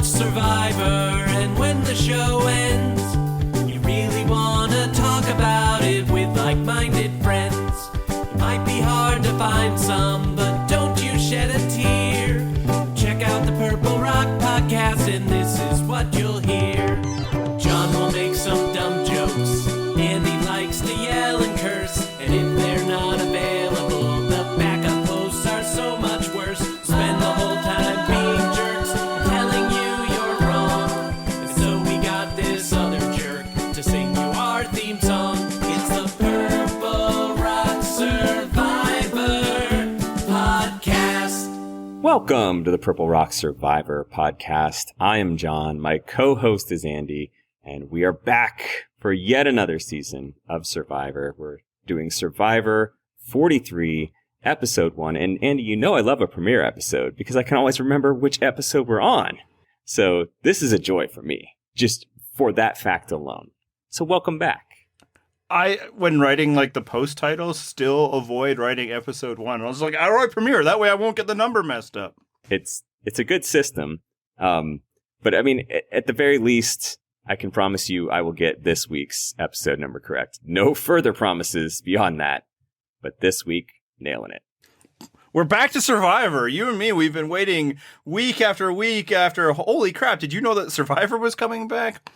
watch Survivor, and when the show ends, you really want to talk about it with like-minded friends. It might be hard to find some, but don't you shed a tear. Check out the Purple Rock Podcast, and this is what you'll hear. John will make some dumb jokes, Andy likes to yell and curse, and if they're not available, the backup hosts are so much worse. Spend the whole time being jerks and telling you you're wrong. And so we got this other jerk to sing you our theme song. It's the Purple Rock Survivor Podcast. Welcome to the Purple Rock Survivor Podcast. I am John. My co-host is Andy, and we are back for yet another season of Survivor. We're doing Survivor 43, Episode 1. And Andy, you know I love a premiere episode because I can always remember which episode we're on. So this is a joy for me, just for that fact alone. So welcome back. When writing like the post titles, still avoid writing episode 1. I was like, I write premiere. That way I won't get the number messed up. It's a good system. But I mean, at the very least, I can promise you I will get this week's episode number correct. No further promises beyond that. But this week, nailing it. We're back to Survivor. You and me, we've been waiting week after week after. Holy crap. Did you know that Survivor was coming back?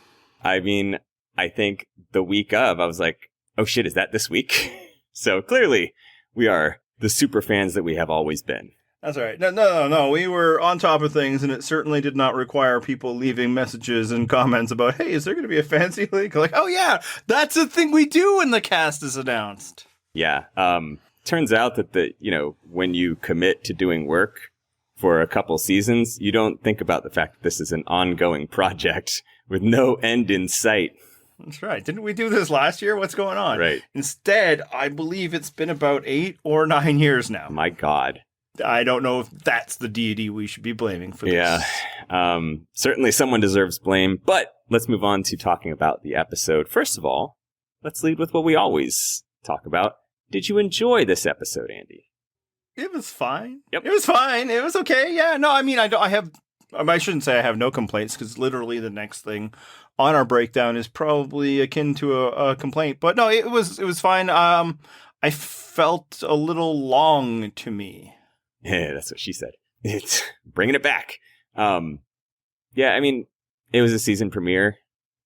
I mean, I think the week of, I was like, oh shit, is that this week? So clearly, we are the super fans that we have always been. That's all right. No. We were on top of things, and it certainly did not require people leaving messages and comments about, hey, is there going to be a fancy league? Like, oh yeah, that's the thing we do when the cast is announced. Yeah. Turns out that when you commit to doing work for a couple seasons, you don't think about the fact that this is an ongoing project with no end in sight. That's right. Didn't we do this last year? What's going on? Right. Instead, I believe it's been about 8 or 9 years now. My God. I don't know if that's the deity we should be blaming for this. Yeah. Certainly someone deserves blame, but let's move on to talking about the episode. First of all, let's lead with what we always talk about. Did you enjoy this episode, Andy? It was fine. Yep. It was fine. It was okay. Yeah. No, I mean, I shouldn't say I have no complaints because literally the next thing on our breakdown is probably akin to a complaint. But no, it was fine. I felt a little long to me. Yeah, that's what she said. It's bringing it back. Yeah, I mean, it was a season premiere.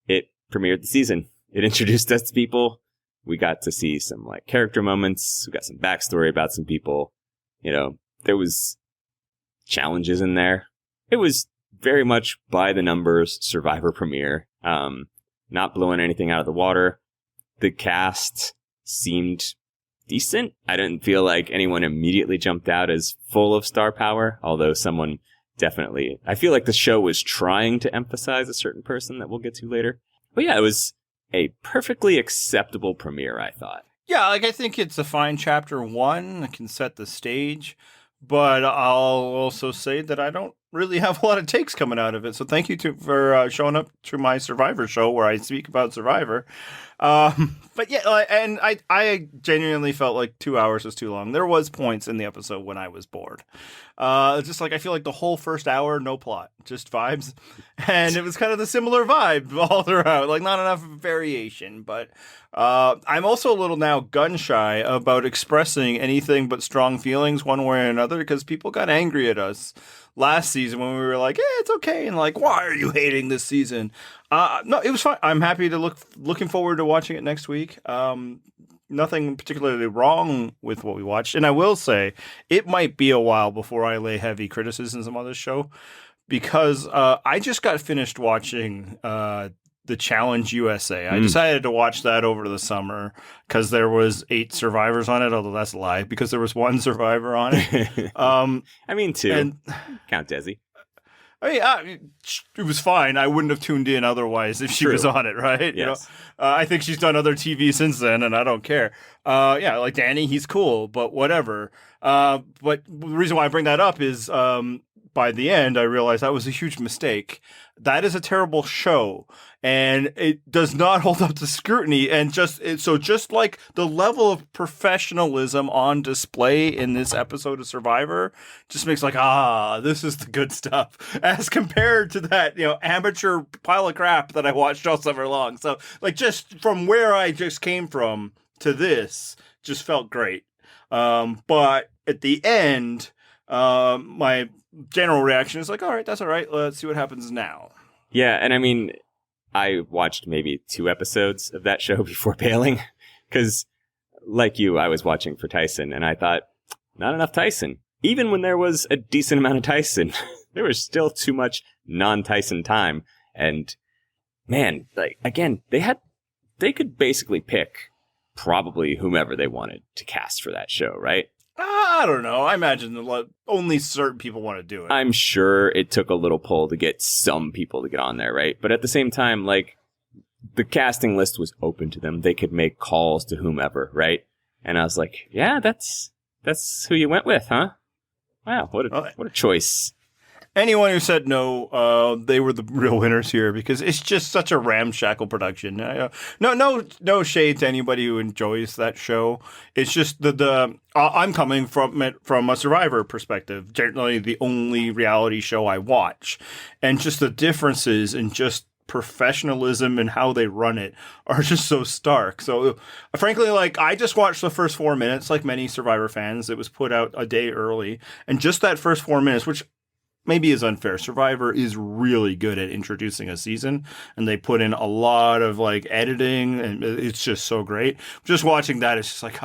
It premiered the season. It introduced us to people. We got to see some like character moments. We got some backstory about some people. There was challenges in there. It was very much by the numbers Survivor premiere. Not blowing anything out of the water. The cast seemed decent. I didn't feel like anyone immediately jumped out as full of star power, although someone definitely. I feel like the show was trying to emphasize a certain person that we'll get to later. But yeah, it was a perfectly acceptable premiere, I thought. Yeah, I think it's a fine chapter 1. It can set the stage. But I'll also say that I don't really have a lot of takes coming out of it. So thank you for showing up to my Survivor show where I speak about Survivor. But yeah, and I genuinely felt like 2 hours was too long. There was points in the episode when I was bored. Just like I feel like the whole first hour, no plot, just vibes. And it was kind of the similar vibe all throughout, like not enough variation. But I'm also a little now gun shy about expressing anything but strong feelings one way or another because people got angry at us last season when we were like, it's okay. And like, why are you hating this season? No, it was fine. I'm happy to looking forward to watching it next week. Nothing particularly wrong with what we watched. And I will say it might be a while before I lay heavy criticisms on this show because I just got finished watching the Challenge USA. I decided to watch that over the summer because there was 8 survivors on it, although that's a lie because there was 1 survivor on it. I mean 2. And count Desi. I mean, it was fine. I wouldn't have tuned in otherwise if she was on it, right? Yes. I think she's done other TV since then, and I don't care. Like Danny, he's cool, but whatever. But the reason why I bring that up is by the end, I realized that was a huge mistake. That is a terrible show, and it does not hold up to scrutiny. And just like the level of professionalism on display in this episode of Survivor just makes like, this is the good stuff as compared to that, amateur pile of crap that I watched all summer long. So like just from where I just came from to this just felt great. But at the end, my general reaction is like, all right, that's all right. Let's see what happens now. Yeah, and I mean, I watched maybe 2 episodes of that show before bailing, because like you, I was watching for Tyson, and I thought, not enough Tyson. Even when there was a decent amount of Tyson, there was still too much non-Tyson time. And man, like, again, they could basically pick probably whomever they wanted to cast for that show, right? I don't know. I imagine only certain people want to do it. I'm sure it took a little pull to get some people to get on there, right? But at the same time, like, the casting list was open to them. They could make calls to whomever, right? And I was like, yeah, that's who you went with, huh? Wow, what a choice. Anyone who said no, they were the real winners here, because it's just such a ramshackle production. No shade to anybody who enjoys that show. It's just I'm coming from it from a Survivor perspective, generally the only reality show I watch, and just the differences in just professionalism and how they run it are just so stark. So frankly, like, I just watched the first 4 minutes, like many Survivor fans. It was put out a day early, and just that first 4 minutes, which maybe is unfair. Survivor is really good at introducing a season, and they put in a lot of like editing, and it's just so great. Just watching that, it's just like,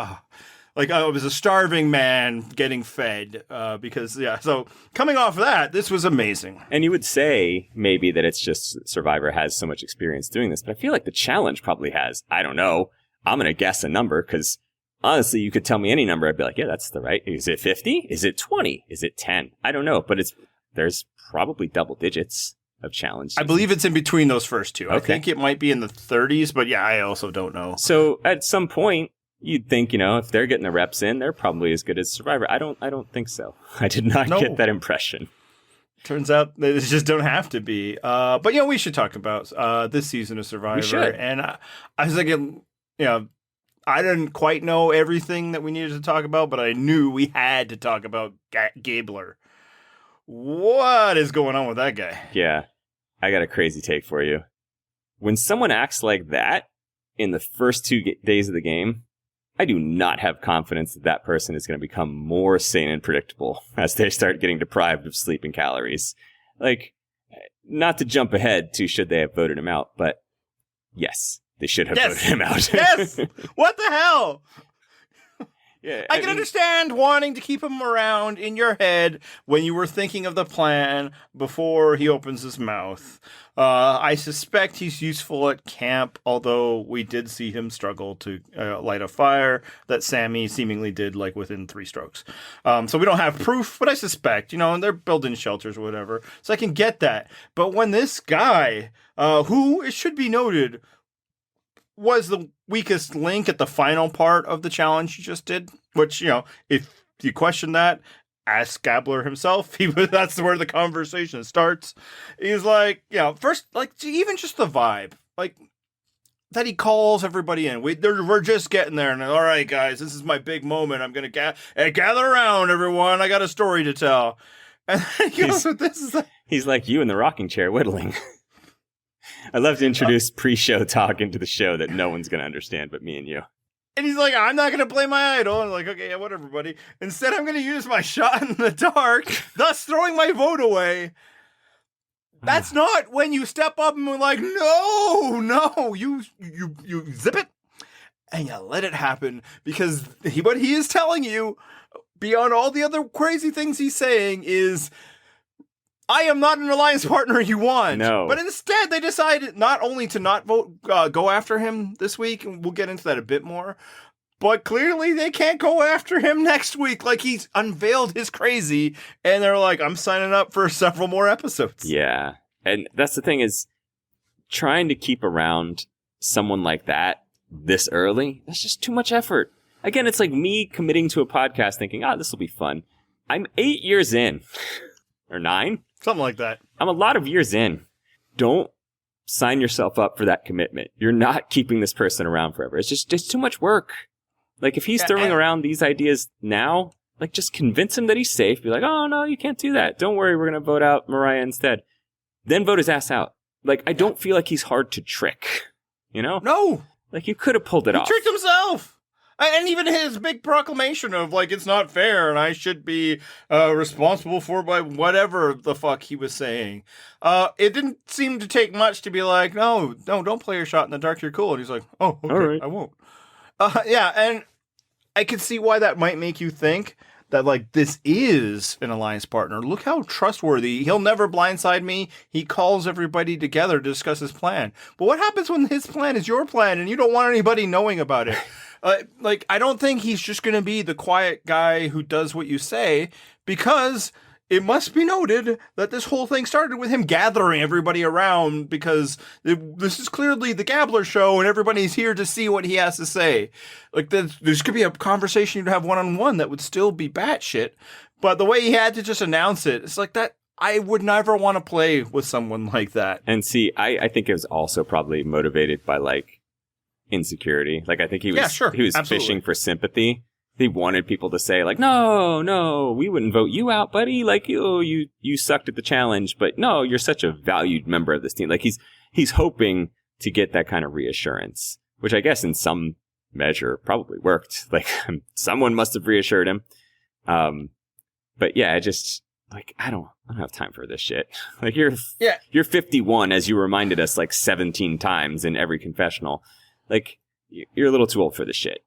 like I was a starving man getting fed, because so coming off of that, this was amazing. And you would say maybe that it's just Survivor has so much experience doing this, but I feel like the challenge probably has. I don't know. I'm going to guess a number, because honestly, you could tell me any number. I'd be like, yeah, that's the right. Is it 50? Is it 20? Is it 10? I don't know, but there's probably double digits of challenge. I believe it's in between those first two. Okay. I think it might be in the 30s, but yeah, I also don't know. So at some point, you'd think, if they're getting the reps in, they're probably as good as Survivor. I don't think so. I did not get that impression. Turns out they just don't have to be. But we should talk about this season of Survivor. We should. And I was thinking, I didn't quite know everything that we needed to talk about, but I knew we had to talk about Gabler. What is going on with that guy? Yeah, I got a crazy take for you. When someone acts like that in the first 2 days of the game, I do not have confidence that person is going to become more sane and predictable as they start getting deprived of sleep and calories. Like, not to jump ahead to should they have voted him out, but yes, they should have voted him out. Yes! What the hell? Yeah, I can understand wanting to keep him around in your head when you were thinking of the plan before he opens his mouth. I suspect he's useful at camp, although we did see him struggle to light a fire that Sammy seemingly did like within 3 strokes. So we don't have proof, but I suspect, and they're building shelters or whatever. So I can get that. But when this guy, who, it should be noted, was the weakest link at the final part of the challenge he just did, which, if you question that, ask Gabler himself. That's where the conversation starts. He's like, first, like, even just the vibe, like, that he calls everybody in. We're just getting there, and all right, guys, this is my big moment. I'm going to gather around, everyone. I got a story to tell. And then he goes with this. He's like you in the rocking chair whittling. I love to introduce pre-show talk into the show that no one's going to understand but me and you. And he's like, I'm not going to play my idol. And I'm like, okay, yeah, whatever, buddy. Instead, I'm going to use my shot in the dark, thus throwing my vote away. That's not when you step up and we're like, no, you zip it and you let it happen, because what he is telling you, beyond all the other crazy things he's saying, is, I am not an alliance partner you want. No. But instead, they decided not only to not go after him this week, and we'll get into that a bit more, but clearly they can't go after him next week. Like, he's unveiled his crazy, and they're like, I'm signing up for several more episodes. Yeah. And that's the thing, is trying to keep around someone like that this early, that's just too much effort. Again, it's like me committing to a podcast thinking, this will be fun. I'm 8 years in. or 9. Something like that. I'm a lot of years in. Don't sign yourself up for that commitment. You're not keeping this person around forever. It's just too much work. Like, if he's throwing around these ideas now, like, just convince him that he's safe. Be like, oh, no, you can't do that. Don't worry, we're going to vote out Mariah instead. Then vote his ass out. Like, I don't feel like he's hard to trick, you know? No. Like, you could have pulled it off. He tricked himself. And even his big proclamation of, like, it's not fair and I should be responsible for by whatever the fuck he was saying. It didn't seem to take much to be like, no, don't play your shot in the dark. You're cool. And he's like, oh, okay, all right. I won't. Yeah, and I could see why that might make you think that, like, this is an alliance partner. Look how trustworthy. He'll never blindside me. He calls everybody together to discuss his plan. But what happens when his plan is your plan and you don't want anybody knowing about it? Like, I don't think he's just going to be the quiet guy who does what you say, because it must be noted that this whole thing started with him gathering everybody around, because this is clearly the Gabler show and everybody's here to see what he has to say. Like, there's could be a conversation you'd have one-on-one that would still be batshit, but the way he had to just announce it, it's like that. I would never want to play with someone like that. And see, I think it was also probably motivated by, like, insecurity. Like, I think he was absolutely. fishing for sympathy. He wanted people to say, like, no, we wouldn't vote you out, buddy. Like, you sucked at the challenge, but no, you're such a valued member of this team. Like, he's hoping to get that kind of reassurance, which I guess in some measure probably worked. Like, someone must have reassured him. But yeah, I just, like, I don't have time for this shit. Like, you're 51, as you reminded us, like, 17 times in every confessional. Like, you're a little too old for this shit.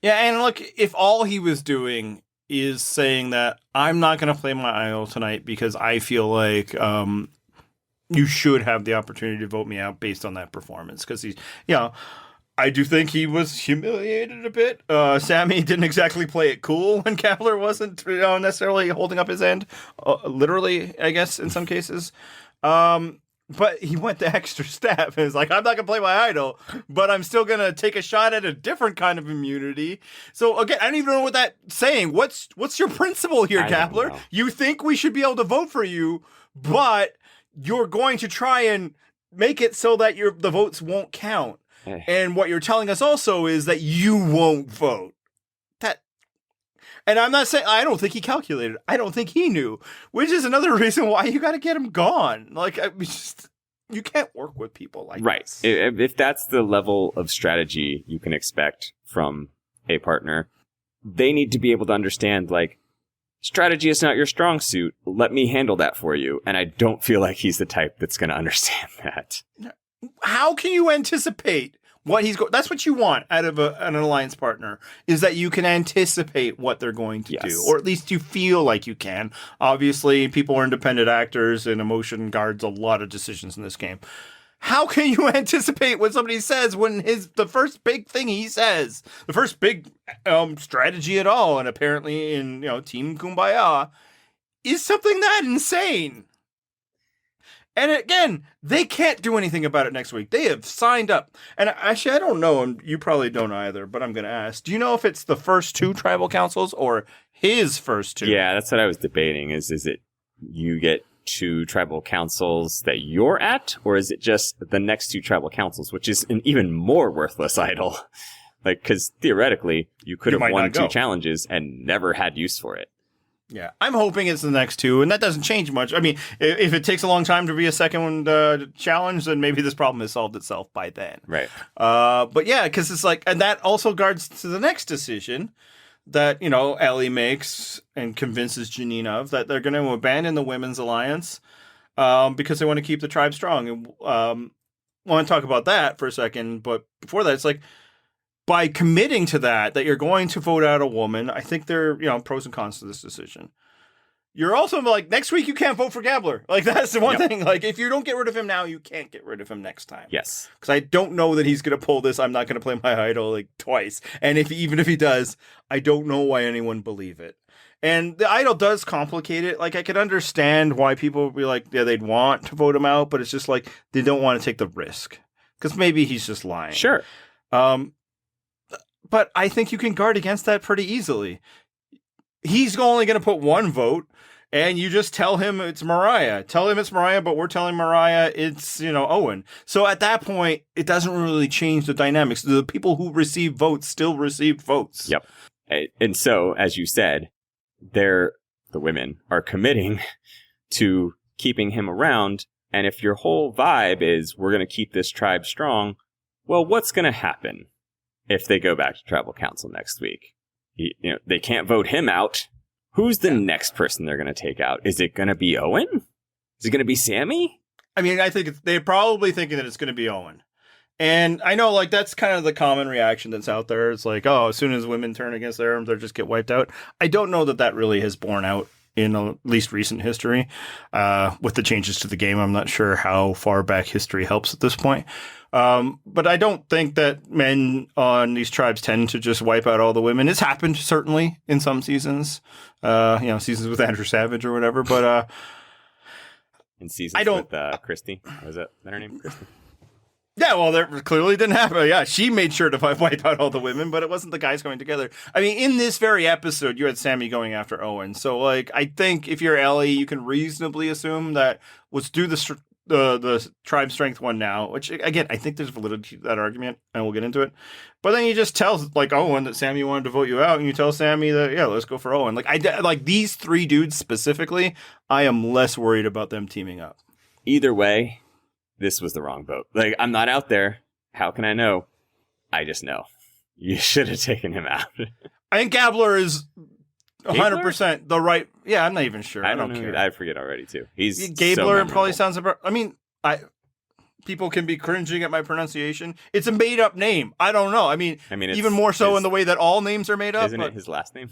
Yeah, and look, if all he was doing is saying that I'm not going to play my idol tonight because I feel like you should have the opportunity to vote me out based on that performance, because he's, I do think he was humiliated a bit. Sammy didn't exactly play it cool when Gabler wasn't necessarily holding up his end, literally, I guess, in some cases. But he went the extra step and was like, I'm not going to play my idol, but I'm still going to take a shot at a different kind of immunity. So, again, I don't even know what that's saying. What's your principle here, Gabler? You think we should be able to vote for you, but you're going to try and make it so that the votes won't count. And what you're telling us also is that you won't vote. And I'm not saying, I don't think he calculated. I don't think he knew, which is another reason why you got to get him gone. Like, you can't work with people like this. If that's the level of strategy you can expect from a partner, they need to be able to understand, like, strategy is not your strong suit. Let me handle that for you. And I don't feel like he's the type that's going to understand that. How can you anticipate what he's that's what you want out of an alliance partner, is that you can anticipate what they're going to do, or at least you feel like you can. Obviously, people are independent actors, and emotion guards a lot of decisions in this game. How can you anticipate what somebody says when the first big thing he says, the first big strategy at all, and apparently in Team Kumbaya, is something that insane? And again, they can't do anything about it next week. They have signed up. And actually, I don't know, and you probably don't either, but I'm going to ask. Do you know if it's the first 2 tribal councils or his first 2? Yeah, that's what I was debating. Is it you get 2 tribal councils that you're at, or is it just the next 2 tribal councils, which is an even more worthless idol? Like, because theoretically, you could have won 2 challenges and never had use for it. Yeah, I'm hoping it's the next 2, and that doesn't change much. I mean, if it takes a long time to be a second challenge, then maybe this problem has solved itself by then. Right. But yeah, because it's like, and that also guards to the next decision that, Ellie makes and convinces Janine of, that they're going to abandon the Women's Alliance because they want to keep the tribe strong. And want to talk about that for a second, but before that, it's like, by committing to that you're going to vote out a woman, I think there are, pros and cons to this decision. You're also like, next week you can't vote for Gabler. Like, that's the one thing. Like, if you don't get rid of him now, you can't get rid of him next time. Yes. Because I don't know that he's going to pull this, I'm not going to play my idol, like, twice. And even if he does, I don't know why anyone believe it. And the idol does complicate it. Like, I could understand why people would be like, yeah, they'd want to vote him out, but it's just like, they don't want to take the risk. Because maybe he's just lying. Sure. But I think you can guard against that pretty easily. He's only going to put 1 vote, And you just tell him it's Mariah. Tell him it's Mariah, but we're telling Mariah it's, Owen. So at that point, it doesn't really change the dynamics. The people who receive votes still received votes. Yep. And so, as you said, the women are committing to keeping him around. And if your whole vibe is we're going to keep this tribe strong, well, what's going to happen if they go back to tribal council next week? They can't vote him out. Who's the next person they're going to take out? Is it going to be Owen? Is it going to be Sammy? I mean, I think they're probably thinking that it's going to be Owen. And I know, like, that's kind of the common reaction that's out there. It's like, oh, as soon as women turn against them, they'll just get wiped out. I don't know that really has borne out in at least recent history. With the changes to the game, I'm not sure how far back history helps at this point. But I don't think that men on these tribes tend to just wipe out all the women. It's happened, certainly, in some seasons. Seasons with Andrew Savage or whatever. But in seasons with Christy. Was that her name? Christy? Yeah, well, that clearly didn't happen. Yeah, she made sure to wipe out all the women, but it wasn't the guys going together. I mean, in this very episode, you had Sammy going after Owen. So, like, I think if you're Ellie, you can reasonably assume that let's do the tribe strength one now, which, again, I think there's validity to that argument, and we'll get into it. But then you just tell, like, Owen that Sammy wanted to vote you out, and you tell Sammy that, yeah, let's go for Owen. Like, these three dudes specifically, I am less worried about them teaming up. Either way, this was the wrong vote. Like, I'm not out there. How can I know? I just know. You should have taken him out. I think Gabler is 100% the right. Yeah, I'm not even sure. I don't care. I forget already too. He's Gabler. Probably sounds about. I mean, people can be cringing at my pronunciation. It's a made up name. I don't know. I mean even more so in the way that all names are made up. Isn't it his last name?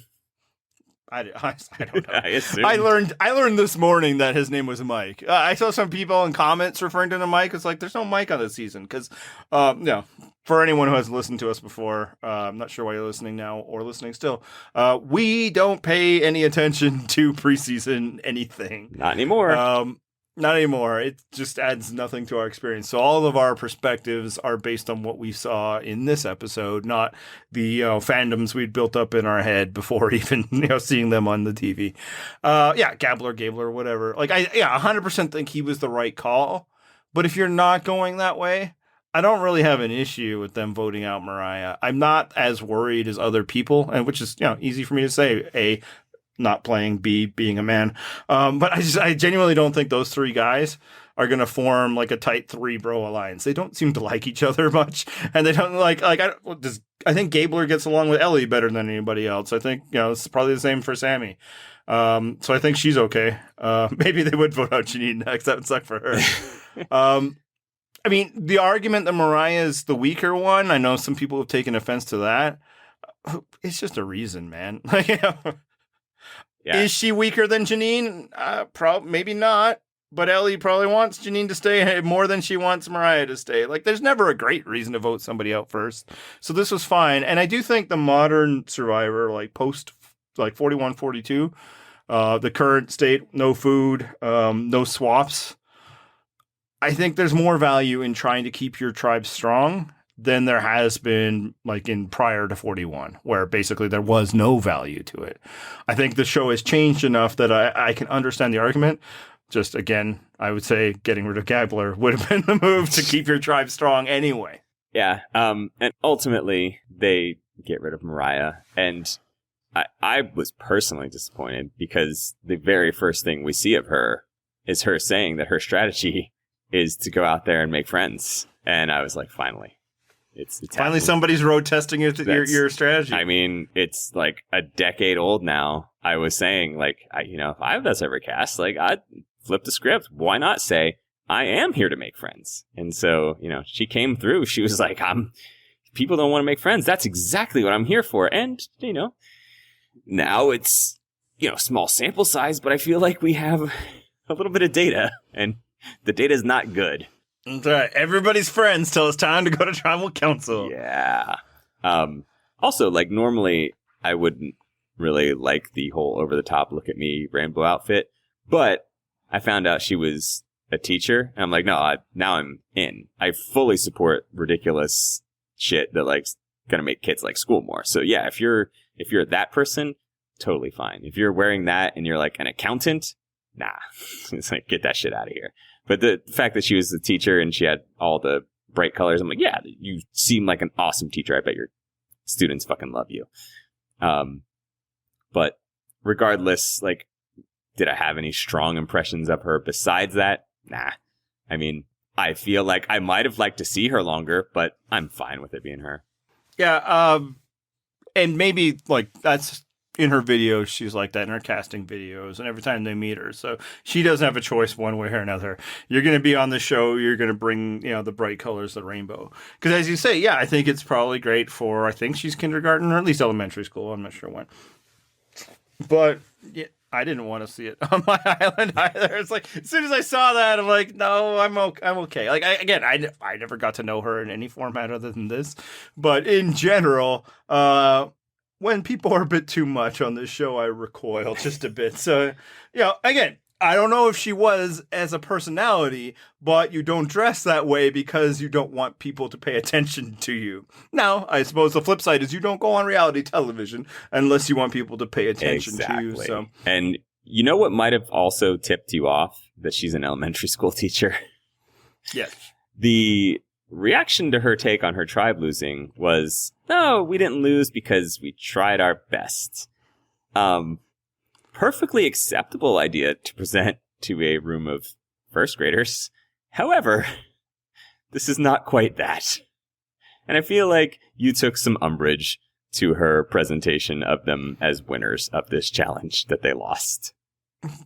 I don't know. I learned this morning that his name was Mike. I saw some people in comments referring to him as Mike. It's like there's no Mike on this season because, for anyone who hasn't listened to us before, I'm not sure why you're listening now or listening still. We don't pay any attention to preseason anything. Not anymore. Not anymore. It just adds nothing to our experience. So all of our perspectives are based on what we saw in this episode, not the fandoms we'd built up in our head before even seeing them on the TV. Gabler, whatever. Like I 100% think he was the right call. But if you're not going that way, I don't really have an issue with them voting out Mariah. I'm not as worried as other people, and which is easy for me to say. A, not playing, B, being a man. But I genuinely don't think those three guys are going to form like a tight three bro alliance. They don't seem to like each other much, and they don't I think Gabler gets along with Ellie better than anybody else. I think it's probably the same for Sammy. So I think she's okay. Maybe they would vote out Janine next. That would suck for her. I mean, the argument that Mariah is the weaker one, I know some people have taken offense to that. It's just a reason, man. Yeah. Is she weaker than Janine? Maybe not. But Ellie probably wants Janine to stay more than she wants Mariah to stay. Like, there's never a great reason to vote somebody out first. So this was fine. And I do think the modern Survivor, like post 41, 42, the current state, no food, no swaps. I think there's more value in trying to keep your tribe strong than there has been like in prior to 41, where basically there was no value to it. I think the show has changed enough that I can understand the argument. Just again, I would say getting rid of Gabler would have been the move to keep your tribe strong anyway. Yeah. And ultimately they get rid of Mariah. And I was personally disappointed because the very first thing we see of her is her saying that her strategy is to go out there and make friends. And I was like, finally. It's finally happening. Somebody's road testing your strategy. I mean, it's like a decade old now. I was saying, like, if I was ever cast, like, I'd flip the script. Why not say, I am here to make friends? And so, she came through. She was like, people don't want to make friends. That's exactly what I'm here for. And, now it's, small sample size, but I feel like we have a little bit of data, and the data is not good. That's right. Everybody's friends till it's time to go to tribal council. Yeah. Also, like, normally I wouldn't really like the whole over-the-top look at me rainbow outfit, but I found out she was a teacher, and I'm like, no, now I'm in. I fully support ridiculous shit that, like, gonna make kids like school more. So yeah, if you're that person, totally fine. If you're wearing that and you're like an accountant, nah, it's like, get that shit out of here. But the fact that she was the teacher and she had all the bright colors, I'm like, yeah, you seem like an awesome teacher. I bet your students fucking love you. But regardless, like, did I have any strong impressions of her besides that? Nah. I mean, I feel like I might have liked to see her longer, but I'm fine with it being her. Yeah, and maybe, like, that's in her videos, she's like that in her casting videos, and every time they meet her. So she doesn't have a choice one way or another. You're going to be on the show, you're going to bring, you know, the bright colors, the rainbow. Because as you say, yeah, I think it's probably great for, I think she's kindergarten, or at least elementary school, I'm not sure when. But, yeah, I didn't want to see it on my island either. It's like, as soon as I saw that, I'm like, no, I'm okay. Like, I never got to know her in any format other than this. But in general, when people are a bit too much on this show, I recoil just a bit. So, you know, again, I don't know if she was as a personality, but you don't dress that way because you don't want people to pay attention to you. Now, I suppose the flip side is you don't go on reality television unless you want people to pay attention to you. So, and you know what might have also tipped you off that she's an elementary school teacher? Yes. The reaction to her take on her tribe losing was, no, we didn't lose because we tried our best. Perfectly acceptable idea to present to a room of first graders. However, this is not quite that. And I feel like you took some umbrage to her presentation of them as winners of this challenge that they lost.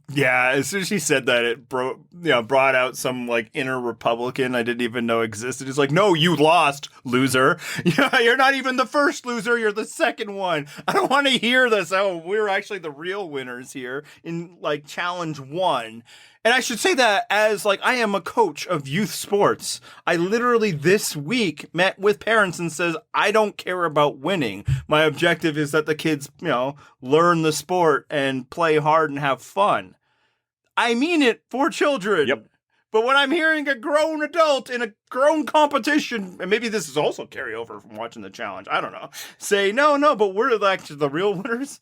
Yeah, as soon as she said that, it brought out some like inner Republican I didn't even know existed. It's like, no, you lost, loser. Yeah, you're not even the first loser. You're the second one. I don't want to hear this. Oh, we're actually the real winners here in like challenge 1. And I should say that as like I am a coach of youth sports. I literally this week met with parents and says, I don't care about winning. My objective is that the kids, you know, learn the sport and play hard and have fun. I mean it for children. Yep. But when I'm hearing a grown adult in a grown competition, and maybe this is also carryover from watching the challenge, I don't know, say, no, but we're actually the real winners.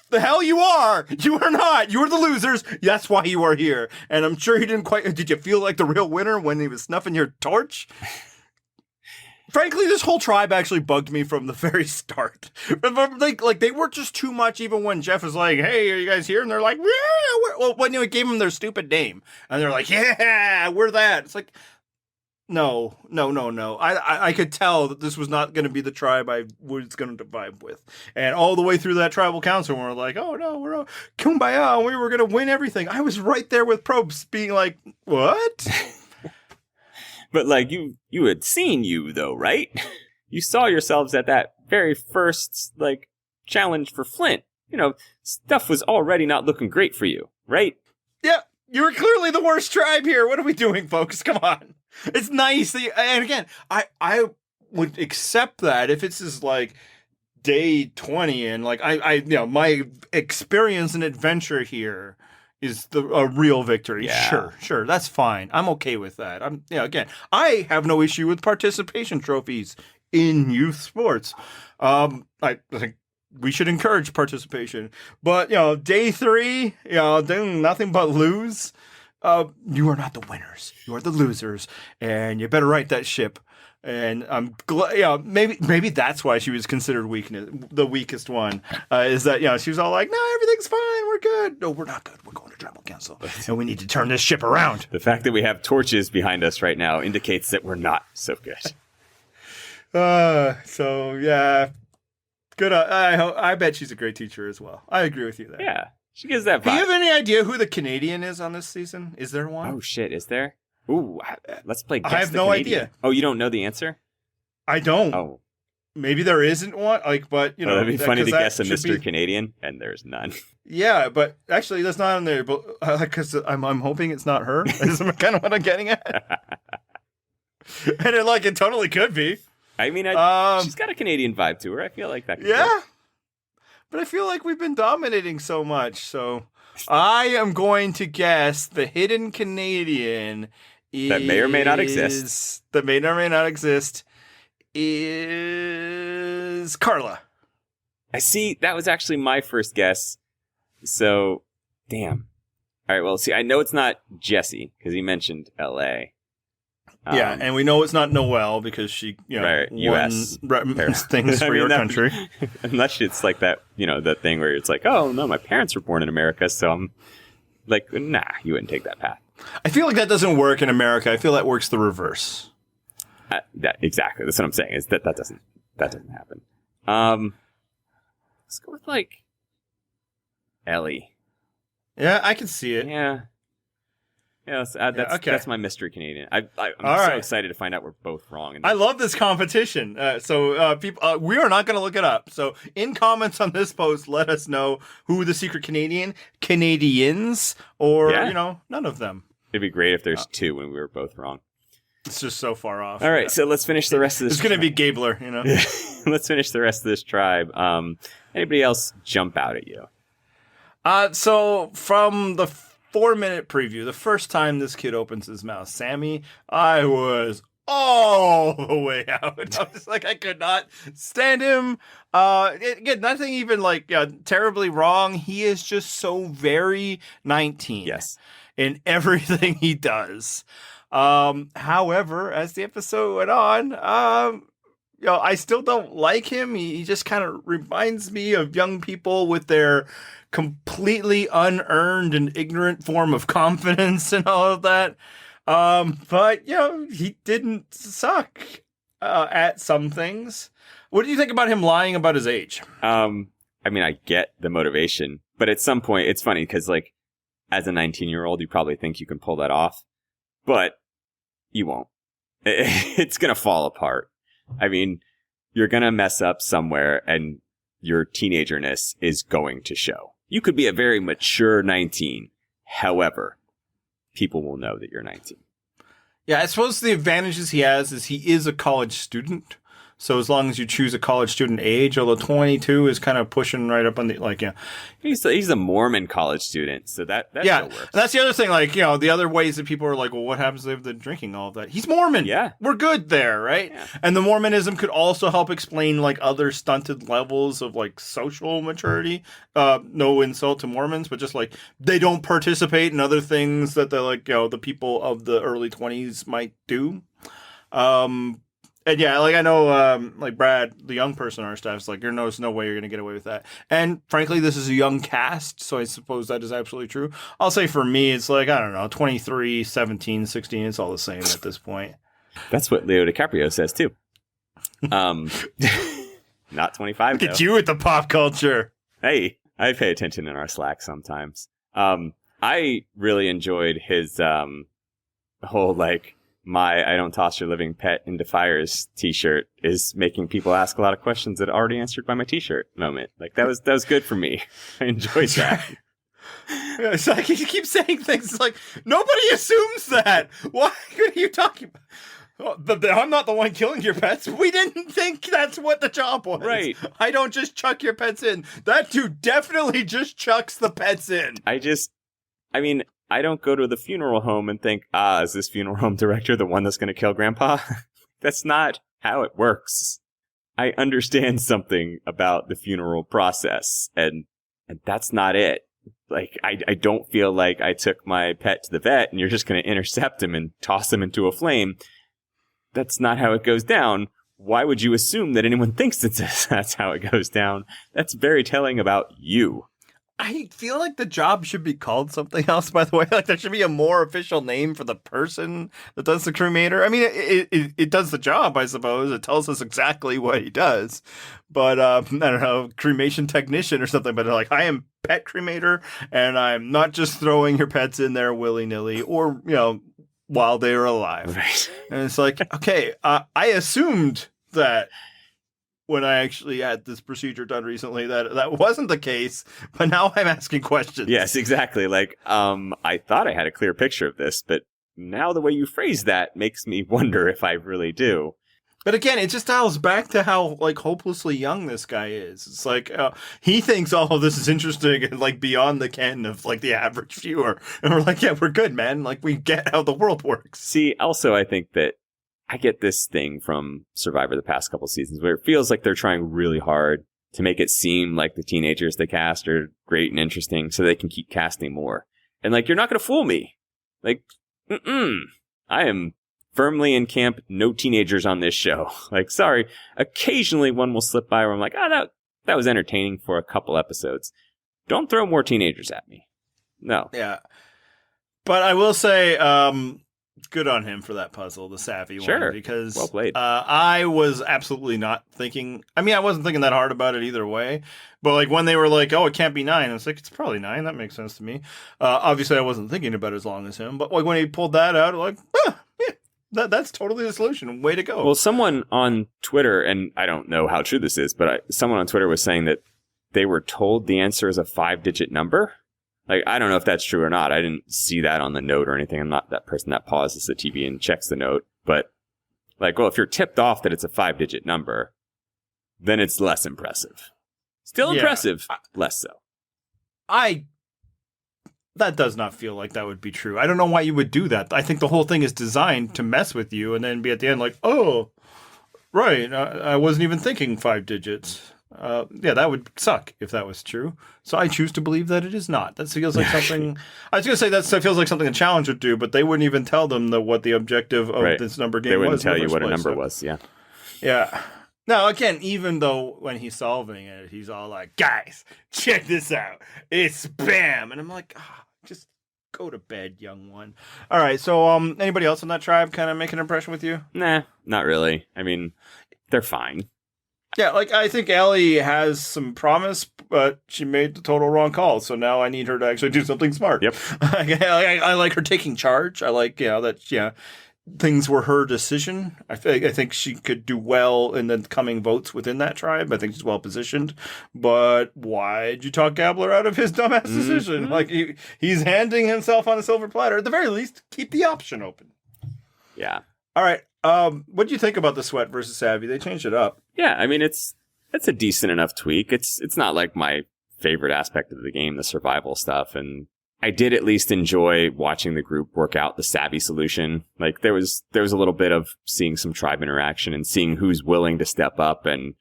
The hell you are! You are not! You are the losers! That's why you are here. And I'm sure he didn't quite... Did you feel like the real winner when he was snuffing your torch? Frankly, this whole tribe actually bugged me from the very start. Like they were just too much even when Jeff was like, hey, are you guys here? And they're like, yeah! Well, when you gave them their stupid name. And they're like, yeah, we're that. It's like... No. I could tell that this was not going to be the tribe I was going to vibe with. And all the way through that tribal council, we're like, oh no, we're all kumbaya, we were going to win everything. I was right there with Probst being like, what? But like you had seen you though, right? You saw yourselves at that very first like challenge for Flint. You know, stuff was already not looking great for you, right? Yeah, you were clearly the worst tribe here. What are we doing, folks? Come on. It's nice. And again, I would accept that if it's just like day 20 and like I you know, my experience and adventure here is a real victory. Yeah. Sure. That's fine. I'm okay with that. Again, I have no issue with participation trophies in youth sports. I think we should encourage participation. But, you know, day 3, you know, doing nothing but lose. You are not the winners. You are the losers, and you better right that ship. And I'm glad. You know, maybe that's why she was considered the weakest one. Is that, you know, she was all like, "No, everything's fine. We're good." No, we're not good. We're going to tribal council, and we need to turn this ship around. The fact that we have torches behind us right now indicates that we're not so good. So yeah, good. I bet she's a great teacher as well. I agree with you there. Yeah. She gives that vibe. Do you have any idea who the Canadian is on this season? Is there one? Oh, shit. Is there? Ooh, let's play Guess I have the no Canadian. idea. Oh, you don't know the answer? I don't. Oh. Maybe there isn't one. Like, but, you know. That'd be funny to guess a Mr. Canadian, and there's none. Yeah, but actually that's not on there. But because I'm hoping it's not her. Is kind of what I'm getting at. And it totally could be. I mean, she's got a Canadian vibe to her. I feel like that could work. But I feel like we've been dominating so much, so I am going to guess the hidden Canadian that may or may not exist. That may or may not exist is Carla. I see. That was actually my first guess. So, damn. All right. Well, see, I know it's not Jesse because he mentioned L.A. Yeah, and we know it's not Noelle because she, Right, won US. things I for mean, your that- country. Unless it's like that, that thing where it's like, oh, no, my parents were born in America, so I'm like, nah, you wouldn't take that path. I feel like that doesn't work in America. I feel that works the reverse. Exactly. That's what I'm saying. Is that doesn't happen. Let's go with like Ellie. Yeah, I can see it. Yeah. Yeah, that's okay. that's my mystery Canadian. I'm All so right. excited to find out we're both wrong. I love this competition. So people, we are not going to look it up. So in comments on this post, let us know who the secret Canadians, or none of them. It'd be great if there's two when we were both wrong. It's just so far off. All right, so let's finish the rest of this. It's going to be Gabler, Let's finish the rest of this tribe. Anybody else jump out at you? So from the 4-minute preview, the first time this kid opens his mouth, Sammy, I was all the way out. I was like, I could not stand him. Again, nothing even like terribly wrong. He is just so very 19. Yes. In everything he does. However, as the episode went on, I still don't like him. He just kind of reminds me of young people with their completely unearned and ignorant form of confidence and all of that. But he didn't suck at some things. What do you think about him lying about his age? I mean, I get the motivation, but at some point, it's funny because, like, as a 19-year-old, you probably think you can pull that off, but you won't. It's going to fall apart. I mean, you're going to mess up somewhere, and your teenagerness is going to show. You could be a very mature 19. However, people will know that you're 19. Yeah, I suppose the advantages he has is he is a college student. So as long as you choose a college student age, although 22 is kind of pushing right up on the, He's a Mormon college student, so that still works. That's the other thing. Like, the other ways that people are like, well, what happens if they're drinking all of that? He's Mormon. Yeah. We're good there, right? Yeah. And the Mormonism could also help explain like other stunted levels of like social maturity. No insult to Mormons, but just like they don't participate in other things that they're like, the people of the early 20s might do. And yeah, like I know, like Brad, the young person on our staff, is like, there's no way you're going to get away with that. And frankly, this is a young cast, so I suppose that is absolutely true. I'll say for me, it's like, I don't know, 23, 17, 16, it's all the same at this point. That's what Leo DiCaprio says, too. Not 25, Look at you with the pop culture. Hey, I pay attention in our Slack sometimes. I really enjoyed his whole, like, my I don't toss your living pet into fires t-shirt is making people ask a lot of questions that are already answered by my t-shirt moment. Like, that was good for me. I enjoyed that. It's like he keeps saying things like, nobody assumes that. Why are you talking about? I'm not the one killing your pets. We didn't think that's what the job was. Right. I don't just chuck your pets in. That dude definitely just chucks the pets in. I don't go to the funeral home and think, is this funeral home director the one that's going to kill Grandpa? That's not how it works. I understand something about the funeral process, and that's not it. Like, I don't feel like I took my pet to the vet and you're just going to intercept him and toss him into a flame. That's not how it goes down. Why would you assume that anyone thinks that's how it goes down? That's very telling about you. I feel like the job should be called something else, by the way. Like, there should be a more official name for the person that does the cremator. I mean, it does the job, I suppose. It tells us exactly what he does. But, I don't know, cremation technician or something. But like, I am pet cremator, and I'm not just throwing your pets in there willy-nilly or, while they're alive. Right. And it's like, okay, I assumed that when I actually had this procedure done recently that wasn't the case, but now I'm asking questions. Yes, exactly. Like, I thought I had a clear picture of this, but now the way you phrase that makes me wonder if I really do. But again, it just dials back to how like hopelessly young this guy is. It's like he thinks all of this is interesting and like beyond the ken of like the average viewer, and we're like, yeah, we're good, man. Like, we get how the world works. See, also, I think that I get this thing from Survivor the past couple seasons where it feels like they're trying really hard to make it seem like the teenagers they cast are great and interesting so they can keep casting more. And like, you're not going to fool me. Like, I am firmly in camp, no teenagers on this show. Like, sorry, occasionally one will slip by where I'm like, that was entertaining for a couple episodes. Don't throw more teenagers at me. No. Yeah. But I will say, good on him for that puzzle, the savvy one. Because well played. I was absolutely not thinking. I mean, I wasn't thinking that hard about it either way. But like when they were like, "Oh, it can't be 9," I was like, "It's probably 9." That makes sense to me. Obviously, I wasn't thinking about it as long as him. But like when he pulled that out, like, yeah, that's totally the solution. Way to go. Well, someone on Twitter, and I don't know how true this is, but someone on Twitter was saying that they were told the answer is a 5-digit number. Like, I don't know if that's true or not. I didn't see that on the note or anything. I'm not that person that pauses the TV and checks the note. But, like, well, if you're tipped off that it's a 5-digit number, then it's less impressive. Still impressive, less so. That does not feel like that would be true. I don't know why you would do that. I think the whole thing is designed to mess with you and then be at the end like, oh, right, I wasn't even thinking 5 digits. Yeah, that would suck if that was true. So I choose to believe that it is not. That feels like something. I was going to say that feels like something a challenge would do, but they wouldn't even tell them what the objective of this number game was. They wouldn't tell you what a number was. Yeah. Yeah. Now, again, even though when he's solving it, he's all like, "Guys, check this out. It's spam," and I'm like, just go to bed, young one. All right. So, anybody else in that tribe kind of make an impression with you? Nah, not really. I mean, they're fine. Yeah, like, I think Allie has some promise, but she made the total wrong call. So now I need her to actually do something smart. Yep. I like her taking charge. I like, that, things were her decision. I think she could do well in the coming votes within that tribe. I think she's well positioned. But why'd you talk Gabler out of his dumbass decision? Like, he's handing himself on a silver platter. At the very least, keep the option open. Yeah. All right. What do you think about the sweat versus savvy? They changed it up. Yeah, I mean, it's a decent enough tweak. It's not like my favorite aspect of the game, the survival stuff. And I did at least enjoy watching the group work out the savvy solution. Like, there was a little bit of seeing some tribe interaction and seeing who's willing to step up and,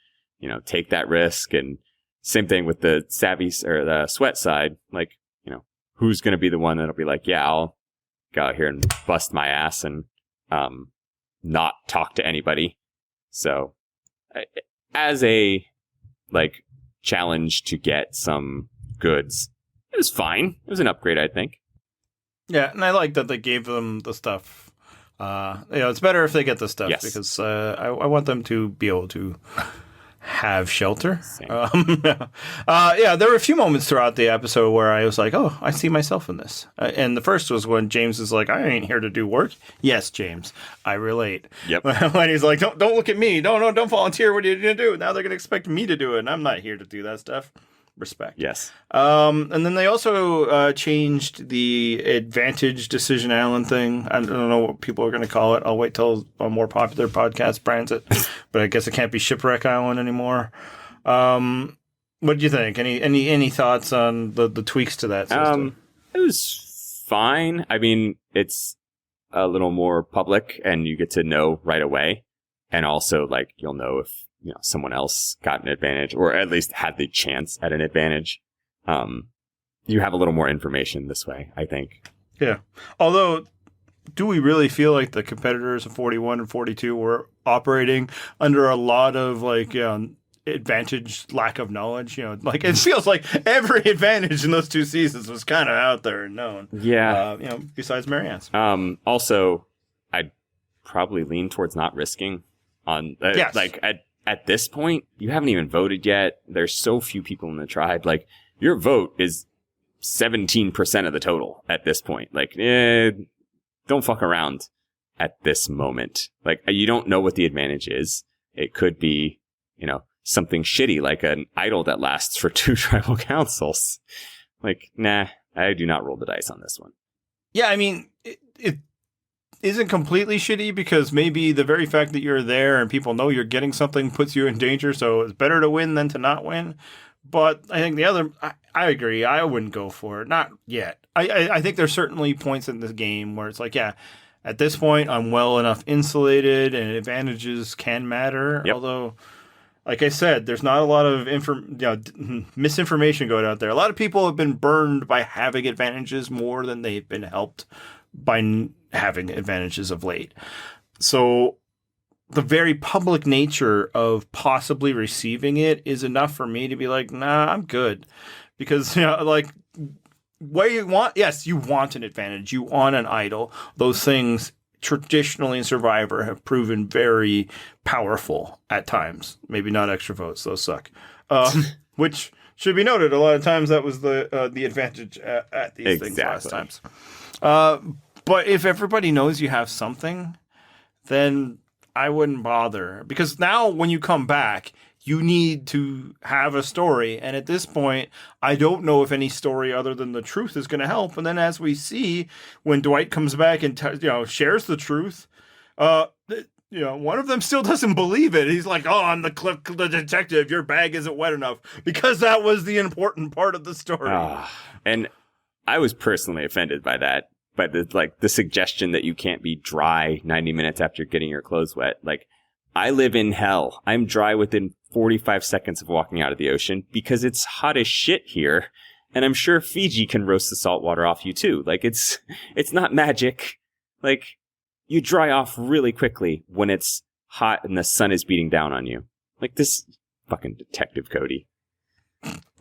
take that risk. And same thing with the savvy or the sweat side. Like, who's going to be the one that'll be like, yeah, I'll go out here and bust my ass and, not talk to anybody. So as a challenge to get some goods, it was fine. It was an upgrade, I think. Yeah, and I like that they gave them the stuff. It's better if they get the stuff because I want them to be able to have shelter. There were a few moments throughout the episode where I was like, oh, I see myself in this. And the first was when James is like, I ain't here to do work. Yes, James, I relate. Yep. When he's like, don't look at me. No, don't volunteer. What are you going to do? Now they're going to expect me to do it. And I'm not here to do that stuff. Respect. Yes. And then they also changed the advantage decision island thing. I don't know what people are going to call it. I'll wait till a more popular podcast brands it. But I guess it can't be Shipwreck Island anymore. What did you think? Any thoughts on the tweaks to that system? It was fine. I mean, it's a little more public and you get to know right away. And also, you'll know if someone else got an advantage, or at least had the chance at an advantage. You have a little more information this way, I think. Yeah. Although, do we really feel like the competitors of 41 and 42 were operating under a lot of advantage, lack of knowledge? It feels like every advantage in those 2 seasons was kind of out there and known. Yeah. Besides Marianne's. Also, I'd probably lean towards not risking on yes. At this point, you haven't even voted yet. There's so few people in the tribe. Your vote is 17% of the total at this point. Don't fuck around at this moment. You don't know what the advantage is. It could be, something shitty, like an idol that lasts for 2 tribal councils. Nah, I do not roll the dice on this one. Yeah, I mean, it isn't completely shitty because maybe the very fact that you're there and people know you're getting something puts you in danger. So it's better to win than to not win. But I think I agree. I wouldn't go for it. Not yet. I think there's certainly points in this game where it's at this point, I'm well enough insulated and advantages can matter. Yep. Although like I said, there's not a lot of misinformation going out there. A lot of people have been burned by having advantages more than they've been helped by having advantages of late. So the very public nature of possibly receiving it is enough for me to be like, nah, I'm good. Because, like, what you want, yes, you want an advantage. You want an idol. Those things traditionally in Survivor have proven very powerful at times. Maybe not extra votes. Those suck. Which should be noted. A lot of times that was the advantage at these things last times. But if everybody knows you have something, then I wouldn't bother. Because now when you come back, you need to have a story. And at this point, I don't know if any story other than the truth is going to help. And then as we see, when Dwight comes back and shares the truth, one of them still doesn't believe it. He's like, oh, I'm the detective. Your bag isn't wet enough. Because that was the important part of the story. And I was personally offended by that. By the suggestion that you can't be dry 90 minutes after getting your clothes wet. Like, I live in hell. I'm dry within 45 seconds of walking out of the ocean because it's hot as shit here. And I'm sure Fiji can roast the salt water off you too. Like, it's not magic. Like, you dry off really quickly when it's hot and the sun is beating down on you. Like, this fucking Detective Cody.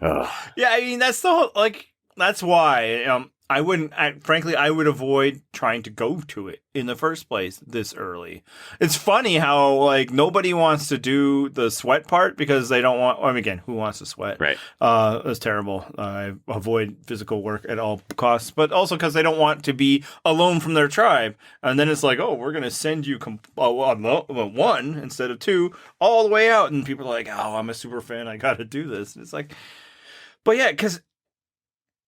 Ugh. Yeah, I mean, that's why, I would avoid trying to go to it in the first place this early. It's funny how, like, nobody wants to do the sweat part because they don't want, I mean, again, who wants to sweat? Right. That's terrible. I avoid physical work at all costs, but also because they don't want to be alone from their tribe. And then it's like, oh, we're going to send you one instead of two all the way out. And people are like, oh, I'm a super fan. I got to do this. And it's like, but yeah, because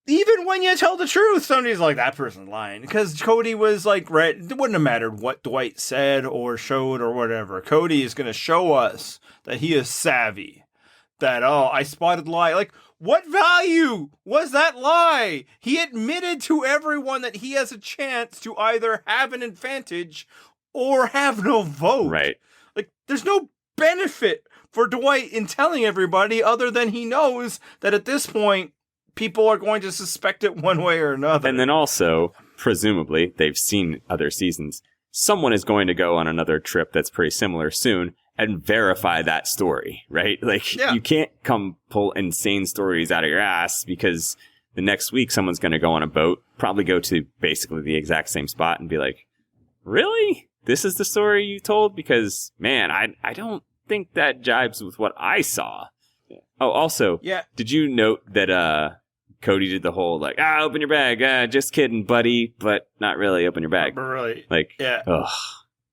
even when you tell the truth, somebody's like, that person's lying. Because Cody was like, right, it wouldn't have mattered what Dwight said or showed or whatever. Cody is going to show us that he is savvy. That, oh, I spotted lie. Like, what value was that lie? He admitted to everyone that he has a chance to either have an advantage or have no vote. Right. Like, there's no benefit for Dwight in telling everybody other than he knows that at this point, people are going to suspect it one way or another. And then also, presumably, they've seen other seasons. Someone is going to go on another trip that's pretty similar soon and verify that story, right? Like, You can't come pull insane stories out of your ass because the next week someone's going to go on a boat, probably go to basically the exact same spot and be like, really? This is the story you told? Because, man, I don't think that jibes with what I saw. Oh, also, did you note that Cody did the whole, like, open your bag, just kidding, buddy, but not really open your bag. Really? Like,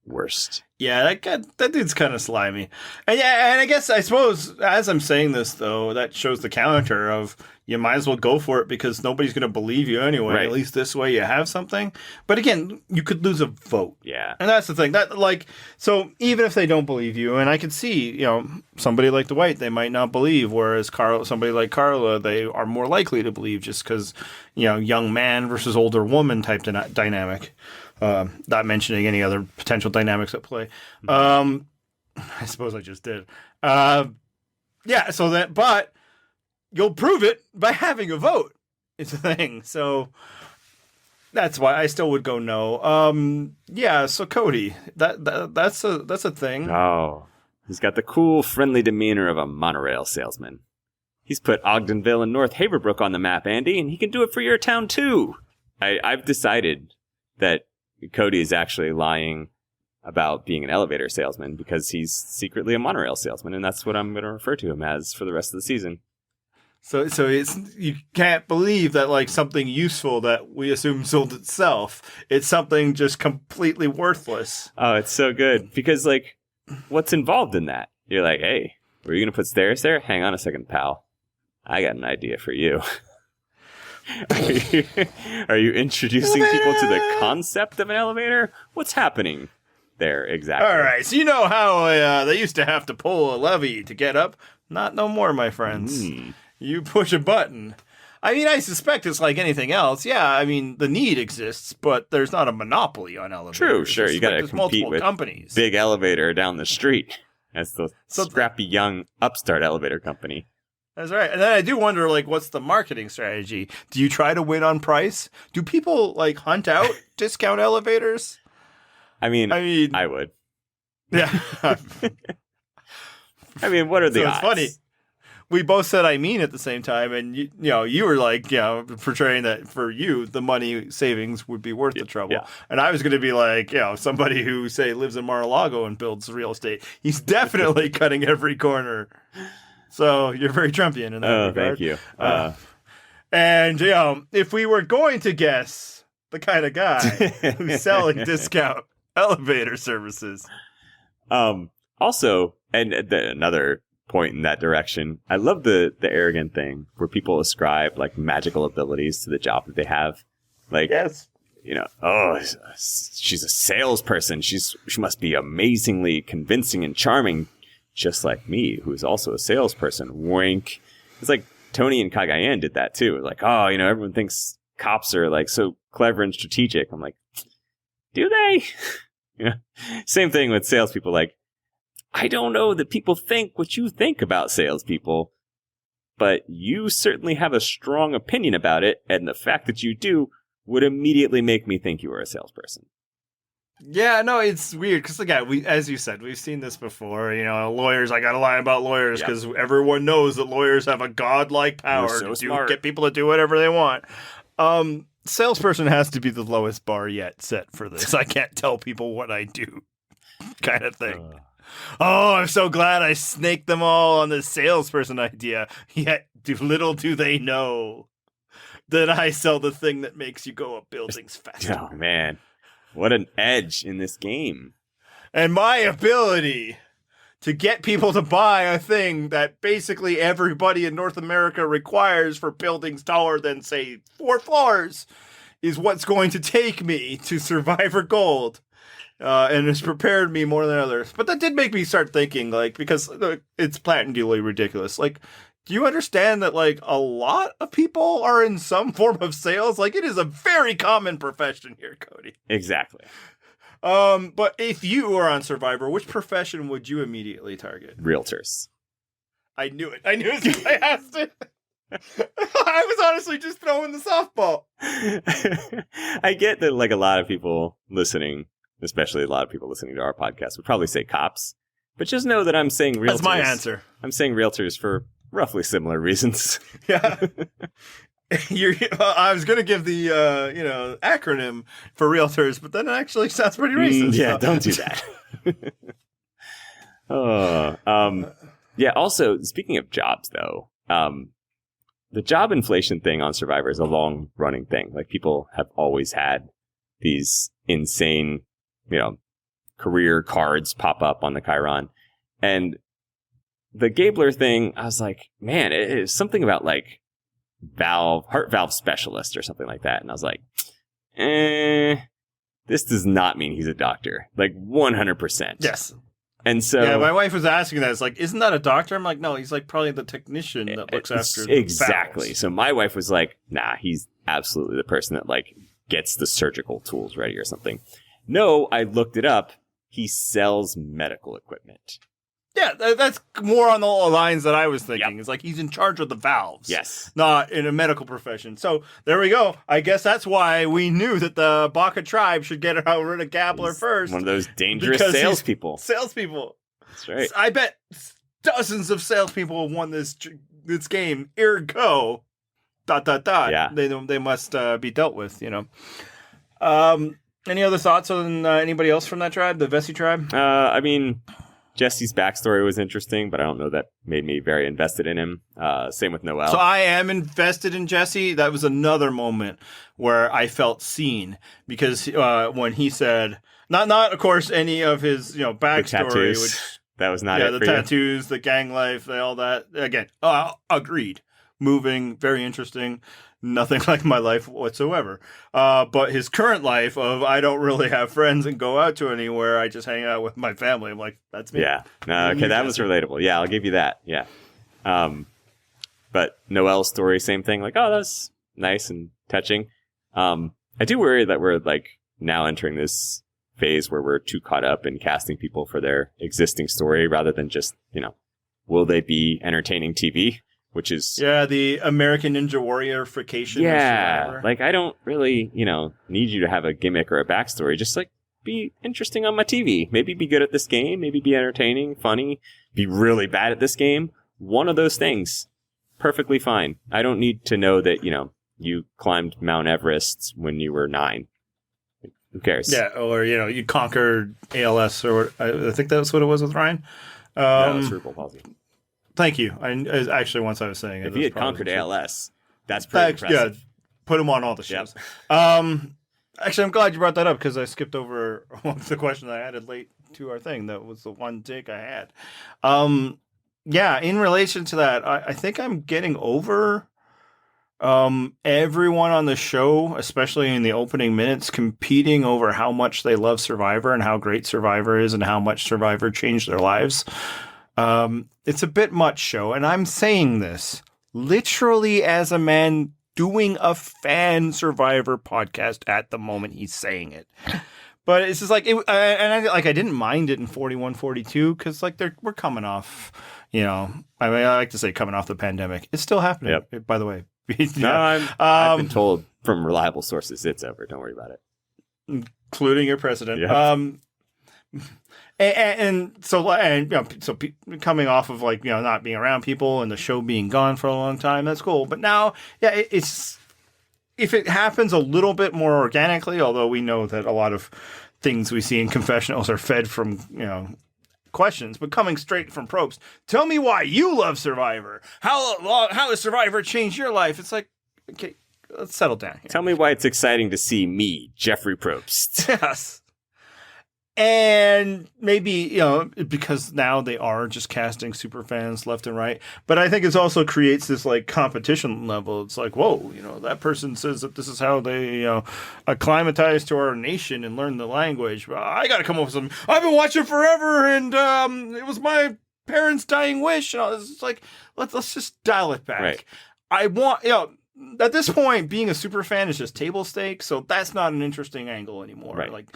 worst. Yeah, that dude's kind of slimy. And I suppose, as I'm saying this, though, that shows the counter of you might as well go for it because nobody's going to believe you anyway. Right. At least this way you have something. But again, you could lose a vote. Yeah. And that's the thing. So even if they don't believe you, and I could see, somebody like Dwight, they might not believe, whereas somebody like Carla, they are more likely to believe just because, young man versus older woman type dynamic. Not mentioning any other potential dynamics at play. I suppose I just did. But you'll prove it by having a vote. It's a thing. So that's why I still would go no. So Cody, that's a thing. Oh, he's got the cool, friendly demeanor of a monorail salesman. He's put Ogdenville and North Haverbrook on the map, Andy, and he can do it for your town too. I've decided that Cody is actually lying about being an elevator salesman because he's secretly a monorail salesman, and that's what I'm going to refer to him as for the rest of the season. So you can't believe that, like, something useful that we assume sold itself, it's something just completely worthless. Oh, it's so good because, like, what's involved in that? You're like, hey, were you going to put stairs there? Hang on a second, pal. I got an idea for you. Are you introducing people to the concept of an elevator? What's happening there exactly? All right, so you know how they used to have to pull a levee to get up? Not no more, my friends. You push a button. I mean, I suspect it's like anything else. Yeah, I mean, the need exists, but there's not a monopoly on elevators. True, sure. You got to compete with companies. Big elevator down the street. as the scrappy young upstart elevator company. That's right. And then I do wonder, like, what's the marketing strategy? Do you try to win on price? Do people, like, hunt out discount elevators? I mean, I would. Yeah. I mean, what are the odds? It's funny. We both said "I mean" at the same time, and you were like, portraying that for you the money savings would be worth the trouble, and I was going to be like, somebody who say lives in Mar-a-Lago and builds real estate, he's definitely cutting every corner. So you're very Trumpian in that regard. Thank you. And if we were going to guess the kind of guy who's selling discount elevator services, also, and another point in that direction. I love the arrogant thing where people ascribe like magical abilities to the job that they have. Like, yes, she's a salesperson. She must be amazingly convincing and charming, just like me, who is also a salesperson. Wink. It's like Tony and Cagayan did that too. Like, everyone thinks cops are like so clever and strategic. I'm like, do they? Same thing with salespeople. Like, I don't know that people think what you think about salespeople, but you certainly have a strong opinion about it, and the fact that you do would immediately make me think you were a salesperson. Yeah, no, it's weird because, again, as you said, we've seen this before. Lawyers, I got to lie about lawyers because everyone knows that lawyers have a godlike power to get people to do whatever they want. Salesperson has to be the lowest bar yet set for this. I can't tell people what I do kind of thing. Oh, I'm so glad I snaked them all on the salesperson idea. Yet, little do they know that I sell the thing that makes you go up buildings faster. Oh, man. What an edge in this game. And my ability to get people to buy a thing that basically everybody in North America requires for buildings taller than, say, 4 floors is what's going to take me to Survivor Gold. And has prepared me more than others. But that did make me start thinking, because it's patently ridiculous. Like, do you understand that, a lot of people are in some form of sales? Like, it is a very common profession here, Cody. Exactly. But if you were on Survivor, which profession would you immediately target? Realtors. I knew it. I asked it. I was honestly just throwing the softball. I get that, a lot of people listening, especially a lot of people listening to our podcast, would probably say cops. But just know that I'm saying realtors. That's my answer. I'm saying realtors for roughly similar reasons. Yeah. I was going to give the, acronym for realtors, but then it actually sounds pretty racist. Don't do that. Yeah, also, speaking of jobs, though, the job inflation thing on Survivor is a long-running thing. Like, people have always had these insane career cards pop up on the Chiron. And the Gabler thing, I was like, man, it is something about heart valve specialist or something like that. And I was like, this does not mean he's a doctor. 100%. Yes. And so, yeah, my wife was asking that. It's like, isn't that a doctor? I'm like, no, he's probably the technician that looks after the exactly. valves. So my wife was like, nah, he's absolutely the person that gets the surgical tools ready or something. No, I looked it up. He sells medical equipment. Yeah, that's more on the lines that I was thinking. Yep. It's like he's in charge of the valves. Yes. Not in a medical profession. So there we go. I guess that's why we knew that the Baka tribe should get rid of Gabler first. One of those dangerous salespeople. Salespeople. That's right. I bet dozens of salespeople have won this game. Ergo, ... Yeah. They must be dealt with, Any other thoughts on anybody else from that tribe, the Vessi tribe? I mean, Jesse's backstory was interesting, but I don't know that made me very invested in him. Same with Noel. So I am invested in Jesse. That was another moment where I felt seen because when he said, not of course any of his backstory, which that was not the tattoos, the gang life, all that. Again, agreed. Moving, very interesting. Nothing like my life whatsoever. But his current life of I don't really have friends and go out to anywhere. I just hang out with my family. I'm like, that's me. Yeah. No, okay, that was relatable. Yeah, I'll give you that. Yeah. But Noel's story, same thing. That's nice and touching. I do worry that we're now entering this phase where we're too caught up in casting people for their existing story rather than just, will they be entertaining TV? Which is... Yeah, the American Ninja Warrior-fication. Yeah, like I don't really, need you to have a gimmick or a backstory. Just like be interesting on my TV. Maybe be good at this game. Maybe be entertaining, funny. Be really bad at this game. One of those things. Perfectly fine. I don't need to know that, you climbed Mount Everest when you were 9. Who cares? Yeah, or, you conquered ALS, or I think that's what it was with Ryan. No, cerebral palsy. Thank you. Actually, once I was saying it. If he had conquered ALS, that's pretty impressive. Yeah, put him on all the shows. Yep. Actually, I'm glad you brought that up because I skipped over the question I added late to our thing. That was the one take I had. Yeah, in relation to that, I think I'm getting over everyone on the show, especially in the opening minutes, competing over how much they love Survivor and how great Survivor is and how much Survivor changed their lives. It's a bit much show, and I'm saying this literally as a man doing a fan Survivor podcast at the moment he's saying it. But it's just like, I didn't mind it in 41, 42 because like we're coming off, I like to say coming off the pandemic. It's still happening, by the way. No, I've been told from reliable sources it's over. Don't worry about it. Including your president. Yep. So coming off of like, not being around people and the show being gone for a long time, that's cool. But now, it's if it happens a little bit more organically, although we know that a lot of things we see in confessionals are fed from, questions, but coming straight from Probst. Tell me why you love Survivor. How has Survivor changed your life? It's like, okay, let's settle down here. Tell me why it's exciting to see me, Jeffrey Probst. Yes. And maybe, because now they are just casting super fans left and right. But I think it also creates this like competition level. It's like, whoa, that person says that this is how they, acclimatize to our nation and learn the language. Well, I got to come up with something. I've been watching forever and it was my parents' dying wish. It's like, let's just dial it back. Right. I want, at this point, being a super fan is just table stakes, so that's not an interesting angle anymore. Right. Like,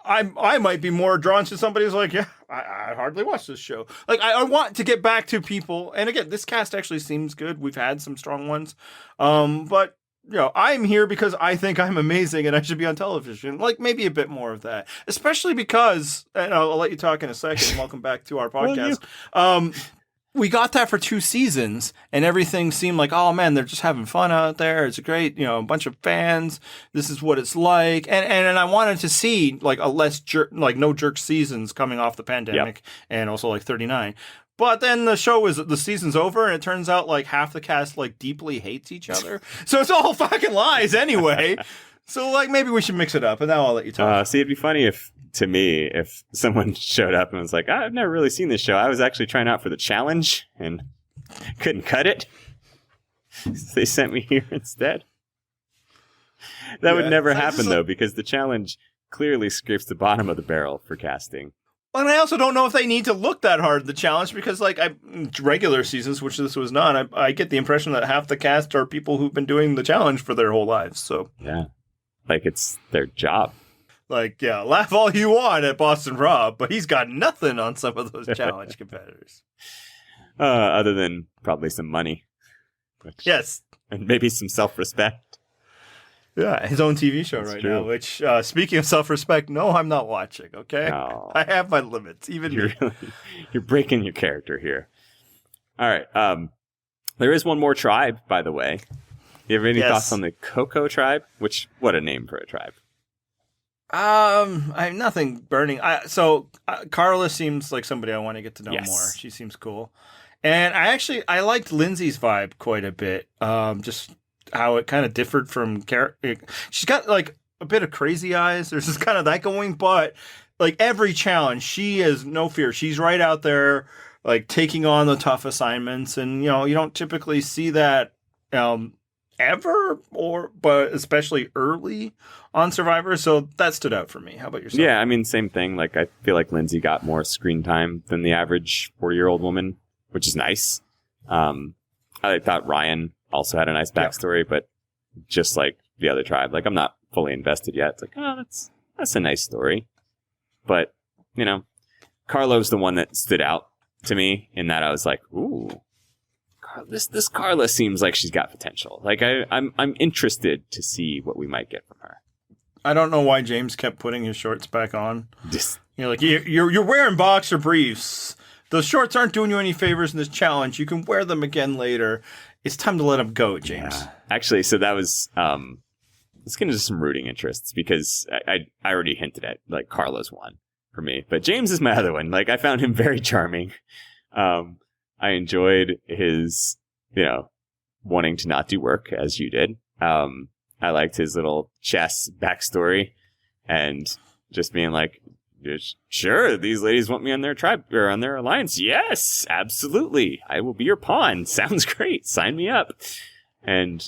I might be more drawn to somebody who's like, I hardly watch this show. Like, I want to get back to people, and again, this cast actually seems good. We've had some strong ones, but I'm here because I think I'm amazing and I should be on television. Like, maybe a bit more of that, especially because, and I'll let you talk in a second. Welcome back to our podcast. We got that for 2 seasons, and everything seemed like, oh man, they're just having fun out there. It's a great, a bunch of fans. This is what it's like, and I wanted to see like a less no jerk seasons coming off the pandemic, and also like 39. But then the season's over, and it turns out like half the cast like deeply hates each other, so it's all fucking lies anyway. So like maybe we should mix it up, and now I'll let you talk. See, it'd be funny if someone showed up and was like, I've never really seen this show. I was actually trying out for the challenge and couldn't cut it. So they sent me here instead. That would never happen, though, because the challenge clearly scrapes the bottom of the barrel for casting. And I also don't know if they need to look that hard at the challenge because, like, regular seasons, which this was not, I get the impression that half the cast are people who've been doing the challenge for their whole lives. So yeah, like it's their job. Like, yeah, laugh all you want at Boston Rob, but he's got nothing on some of those challenge competitors. Other than probably some money. Yes. And maybe some self-respect. Yeah, his own TV show That's right true. now, which, speaking of self-respect, no, I'm not watching, okay? No. I have my limits, even me. You're breaking your character here. All right. There is one more tribe, by the way. You have any thoughts on the Coco tribe? What a name for a tribe. I have nothing burning. Carla seems like somebody I want to get to know more. She seems cool. And I liked Lindsay's vibe quite a bit. Just how it kind of differed from she's got like a bit of crazy eyes. There's just kind of that going, but like every challenge, she has no fear. She's right out there, like taking on the tough assignments. And, you don't typically see that, ever, but especially early on Survivor, so that stood out for me. How about yourself? Yeah, I mean, same thing. Like, I feel like Lindsay got more screen time than the average 40-year-old woman, which is nice. I thought Ryan also had a nice backstory, but just like the other tribe, like I'm not fully invested yet. It's like, oh, that's a nice story. But, you know, Carla's the one that stood out to me in that I was like, ooh, this Carla seems like she's got potential. Like I'm interested to see what we might get from her. I don't know why James kept putting his shorts back on. Just, Like you're wearing boxer briefs. Those shorts aren't doing you any favors in this challenge. You can wear them again later. It's time to let them go, James. yeah. Actually, so that was let's get into some rooting interests because I already hinted at like Carla's one for me, but James is my other one. Like I found him very charming. I enjoyed his, wanting to not do work as you did. I liked his little chess backstory and just being like, sure, these ladies want me on their tribe or on their alliance. Yes, absolutely. I will be your pawn. Sounds great. Sign me up. And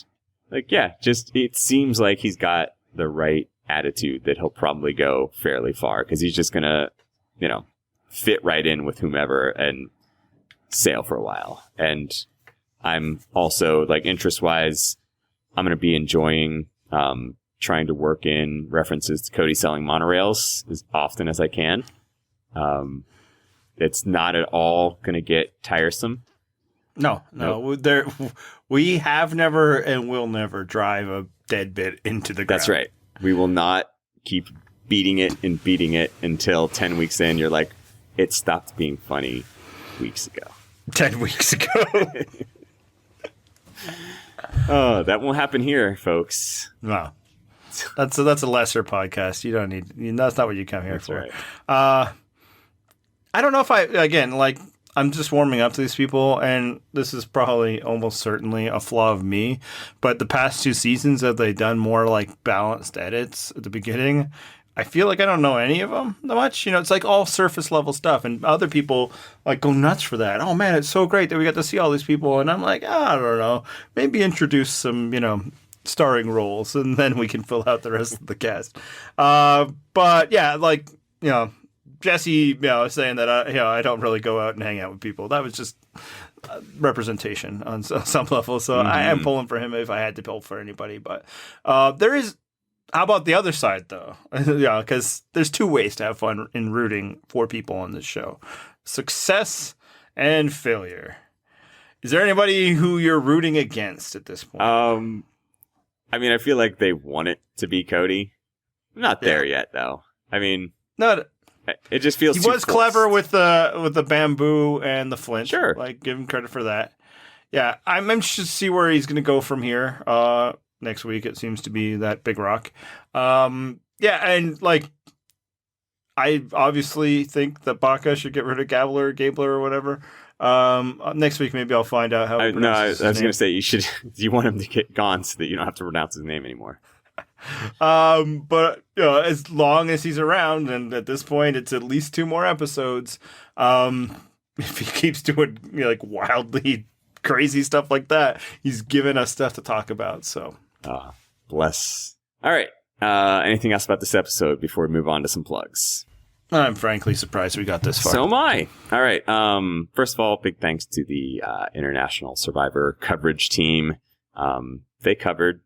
like, yeah, just it seems like he's got the right attitude that he'll probably go fairly far because he's just going to, fit right in with whomever and sail for a while. And I'm also like interest wise, I'm going to be enjoying trying to work in references to Cody selling monorails as often as I can. It's not at all going to get tiresome. No. We have never and will never drive a dead bit into the ground. That's right. We will not keep beating it until 10 weeks in, you're like, it stopped being funny weeks ago. 10 weeks ago. Oh, that won't happen here, folks. No. That's a lesser podcast. You don't need. That's not what you come here That's for. right. I don't know if I'm just warming up to these people, and this is probably almost certainly a flaw of me. But the past 2 seasons, have they done more like balanced edits at the beginning? I feel like I don't know any of them that much. It's like all surface level stuff, and other people like go nuts for that. Oh man, it's so great that we got to see all these people, and I'm like, I don't know, maybe introduce some, starring roles, and then we can fill out the rest of the cast. But yeah, like Jesse, saying that I don't really go out and hang out with people. That was just representation on some level. So I am pulling for him if I had to pull for anybody. But there is. How about the other side, though? Yeah, because there's 2 ways to have fun in rooting for people on this show: success and failure. Is there anybody who you're rooting against at this point? I mean, I feel like they want it to be Cody. I'm not there yet, though. I mean, no, it just feels. He was forced. clever with the bamboo and the flint. Sure, like give him credit for that. Yeah, I'm interested to see where he's going to go from here. Next week, it seems to be that big rock. Yeah, and like, I obviously think that Baca should get rid of Gabler or whatever. Next week, maybe I'll find out how. I was going to say you want him to get gone so that you don't have to pronounce his name anymore. But as long as he's around, and at this point, it's at least 2 more episodes. If he keeps doing like wildly crazy stuff like that, he's giving us stuff to talk about. So. Bless. All right. Anything else about this episode before we move on to some plugs? I'm frankly surprised we got this far. So am I. All right. First of all, big thanks to the International Survivor coverage team. They covered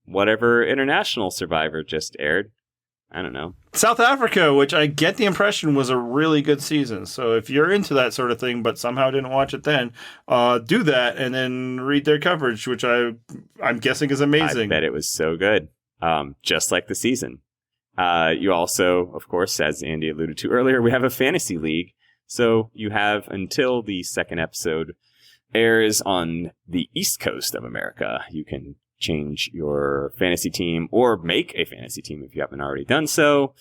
whatever International Survivor just aired. I don't know. South Africa, which I get the impression was a really good season. So if you're into that sort of thing, but somehow didn't watch it then, do that and then read their coverage, which I'm guessing is amazing. I bet it was so good. Just like the season. You also, of course, as Andy alluded to earlier, we have a fantasy league. So you have until the 2nd episode airs on the East Coast of America. You can change your fantasy team or make a fantasy team if you haven't already done so.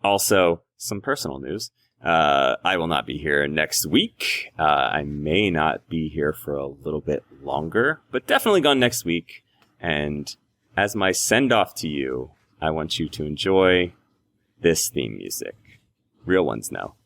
Also, some personal news. I will not be here next week. I may not be here for a little bit longer, but definitely gone next week. And as my send-off to you, I want you to enjoy this theme music. Real ones know.